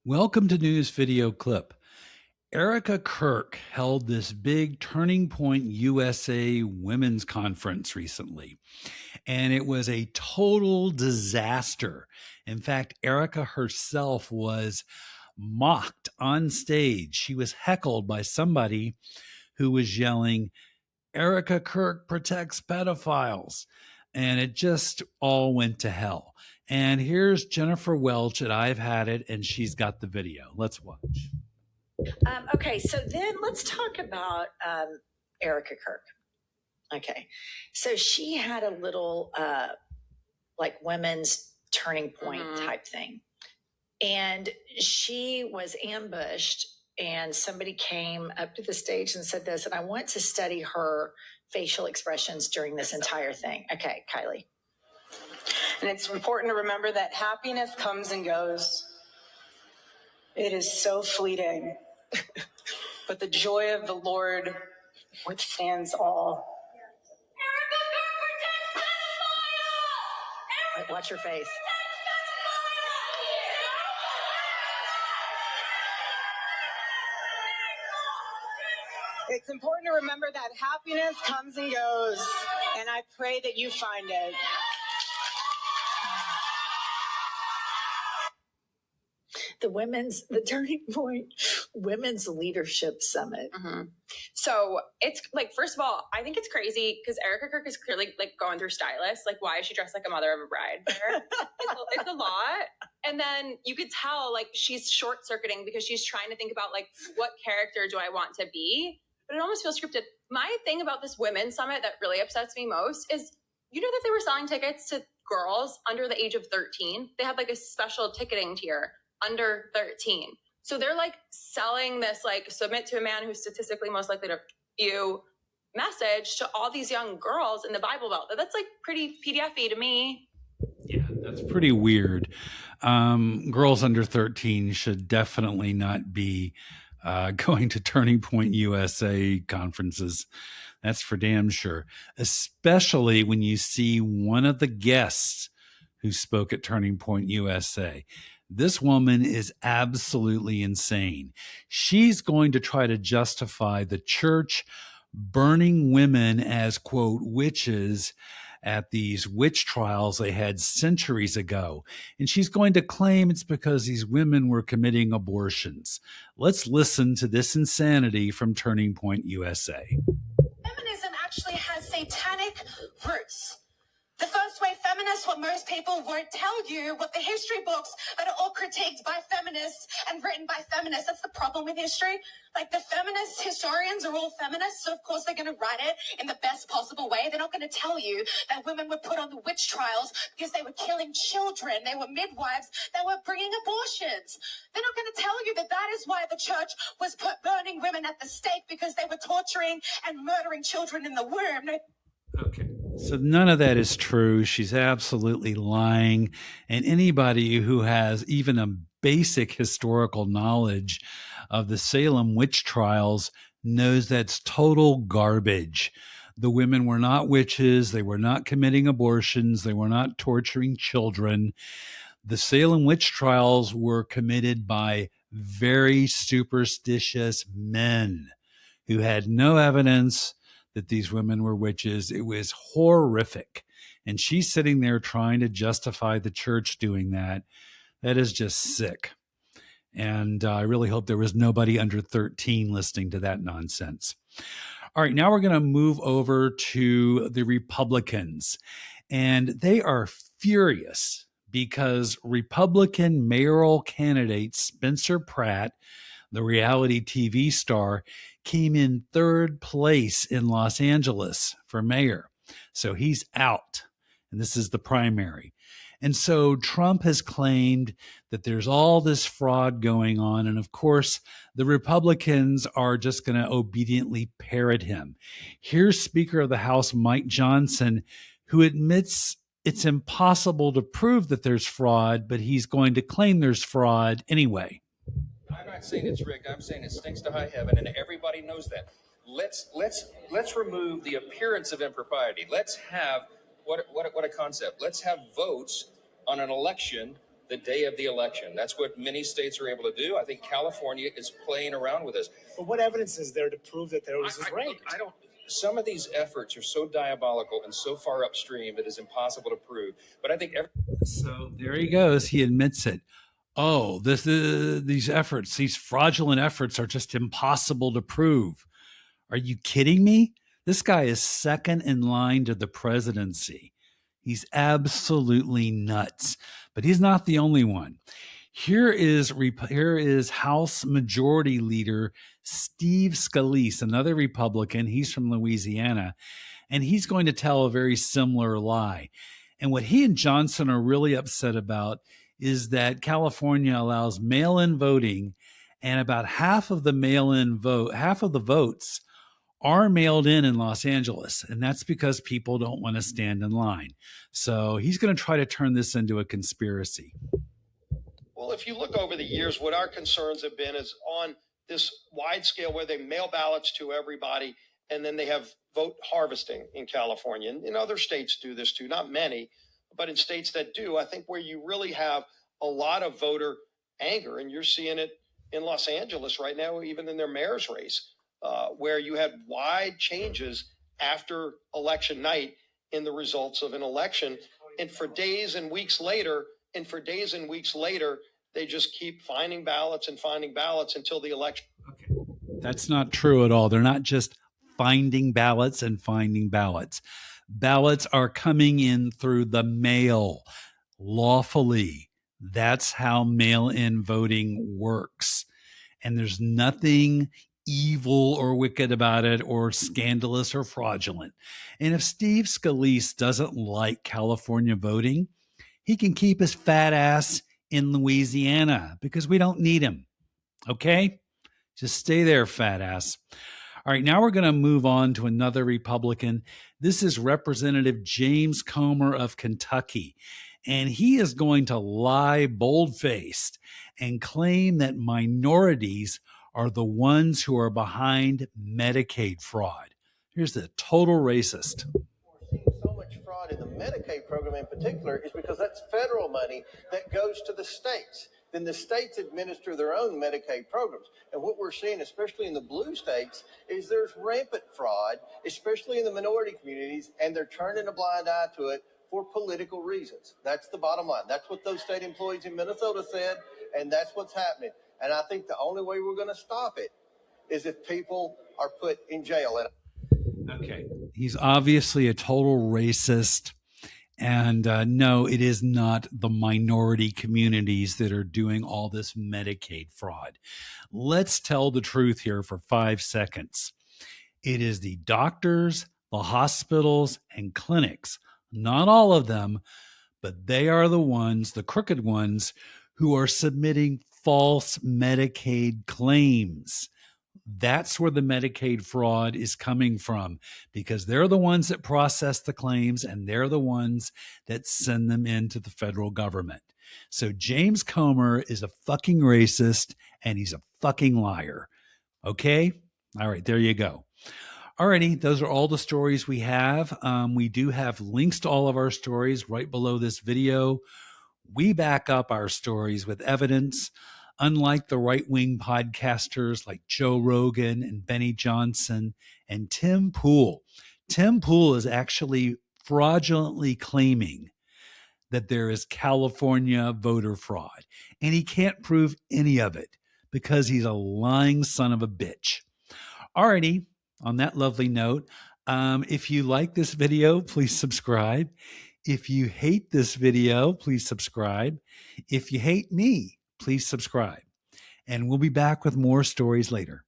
Welcome to News Video Clip. Erika Kirk held this big Turning Point USA Women's Conference recently, and it was a total disaster. In fact, Erika herself was mocked on stage. She was heckled by somebody who was yelling, "Erika Kirk protects pedophiles." And it just all went to hell. And here's Jennifer Welch at I've Had It, and she's got the video. Let's watch. Okay, so then let's talk about Erika Kirk. Okay, so she had a little like women's turning point type thing. And she was ambushed, and somebody came up to the stage and said this, and I want to study her facial expressions during this entire thing. Okay, Kylie. And it's important to remember that happiness comes and goes. It is so fleeting. But the joy of the Lord withstands all. Erika Kirk protects pedophiles! Watch your face. It's important to remember that happiness comes and goes, and I pray that you find it. The Turning Point Women's Leadership Summit. So it's like, first of all, I think it's crazy because Erika Kirk is clearly like going through stylists. Like, why is she dressed like a mother of a bride there? It's a lot. And then you could tell like she's short circuiting because she's trying to think about like, what character do I want to be? But it almost feels scripted. My thing about this women's summit that really upsets me most is, you know, that they were selling tickets to girls under the age of 13. They had like a special ticketing tier under 13. So they're like selling this like submit to a man who's statistically most likely to you message to all these young girls in the Bible Belt. That's like pretty PDF-y to me. Yeah, that's pretty weird. Girls under 13 should definitely not be going to Turning Point USA conferences. That's for damn sure. Especially when you see one of the guests who spoke at Turning Point USA. This woman is absolutely insane. She's going to try to justify the church burning women as, quote, witches at these witch trials they had centuries ago. And she's going to claim it's because these women were committing abortions. Let's listen to this insanity from Turning Point USA. Feminism actually has satanic roots. The first wave feminists, what most people won't tell you, what the history books that are all critiqued by feminists and written by feminists. That's the problem with history. Like the feminist historians are all feminists, so of course they're going to write it in the best possible way. They're not going to tell you that women were put on the witch trials because they were killing children. They were midwives that were bringing abortions. They're not going to tell you that that is why the church was burning women at the stake, because they were torturing and murdering children in the womb. Okay. So none of that is true. She's absolutely lying. And anybody who has even a basic historical knowledge of the Salem witch trials knows that's total garbage. The women were not witches. They were not committing abortions. They were not torturing children. The Salem witch trials were committed by very superstitious men who had no evidence that these women were witches. It was horrific. And she's sitting there trying to justify the church doing that. That is just sick. And I really hope there was nobody under 13 listening to that nonsense. All right, now we're going to move over to the Republicans. And they are furious because Republican mayoral candidate Spencer Pratt, the reality TV star, came in third place in Los Angeles for mayor. So he's out, and this is the primary. And so Trump has claimed that there's all this fraud going on. And of course, the Republicans are just going to obediently parrot him. Here's Speaker of the House Mike Johnson, who admits it's impossible to prove that there's fraud, but he's going to claim there's fraud anyway. I'm not saying it's rigged. I'm saying it stinks to high heaven, and everybody knows that. Let's remove the appearance of impropriety. Let's have what a concept. Let's have votes on an election the day of the election. That's what many states are able to do. I think California is playing around with this. But what evidence is there to prove that there was rigged? I don't. Some of these efforts are so diabolical and so far upstream it is impossible to prove. But I think so there he goes. He admits it. Oh, these efforts, these fraudulent efforts, are just impossible to prove. Are you kidding me? This guy is second in line to the presidency. He's absolutely nuts. But he's not the only one. Here is House Majority Leader Steve Scalise, another Republican. He's from Louisiana, and he's going to tell a very similar lie. And what he and Johnson are really upset about is that California allows mail-in voting, and about half of the votes are mailed in Los Angeles, and that's because people don't want to stand in line. So he's going to try to turn this into a conspiracy. Well, if you look over the years, what our concerns have been is on this wide scale where they mail ballots to everybody, and then they have vote harvesting in California. And in other states do this too, not many, but in states that do, I think where you really have a lot of voter anger, and you're seeing it in Los Angeles right now, even in their mayor's race, where you had wide changes after election night in the results of an election. And for days and weeks later, they just keep finding ballots until the election. Okay. That's not true at all. They're not just finding ballots and finding ballots. Ballots are coming in through the mail lawfully. That's how mail-in voting works. And there's nothing evil or wicked about it or scandalous or fraudulent. And if Steve Scalise doesn't like California voting, he can keep his fat ass in Louisiana because we don't need him. Okay? Just stay there, fat ass. All right, now we're going to move on to another Republican. This is Representative James Comer of Kentucky. And he is going to lie bold-faced and claim that minorities are the ones who are behind Medicaid fraud. Here's the total racist. So much fraud in the Medicaid program in particular is because that's federal money that goes to the states. Then the states administer their own Medicaid programs. And what we're seeing, especially in the blue states, is there's rampant fraud, especially in the minority communities, and they're turning a blind eye to it for political reasons. That's the bottom line. That's what those state employees in Minnesota said, and that's what's happening. And I think the only way we're going to stop it is if people are put in jail. Okay. He's obviously a total racist. And no, it is not the minority communities that are doing all this Medicaid fraud. Let's tell the truth here for 5 seconds. It is the doctors, the hospitals, and clinics, not all of them, but they are the ones, the crooked ones, who are submitting false Medicaid claims. That's where the Medicaid fraud is coming from, because they're the ones that process the claims and they're the ones that send them into the federal government. So James Comer is a fucking racist and he's a fucking liar. Okay? All right, there you go. Alrighty, those are all the stories we have. We do have links to all of our stories right below this video. We back up our stories with evidence. Unlike the right-wing podcasters like Joe Rogan and Benny Johnson and Tim Pool. Tim Pool is actually fraudulently claiming that there is California voter fraud, and he can't prove any of it because he's a lying son of a bitch. Alrighty, on that lovely note, if you like this video, please subscribe. If you hate this video, please subscribe. If you hate me, please subscribe. And we'll be back with more stories later.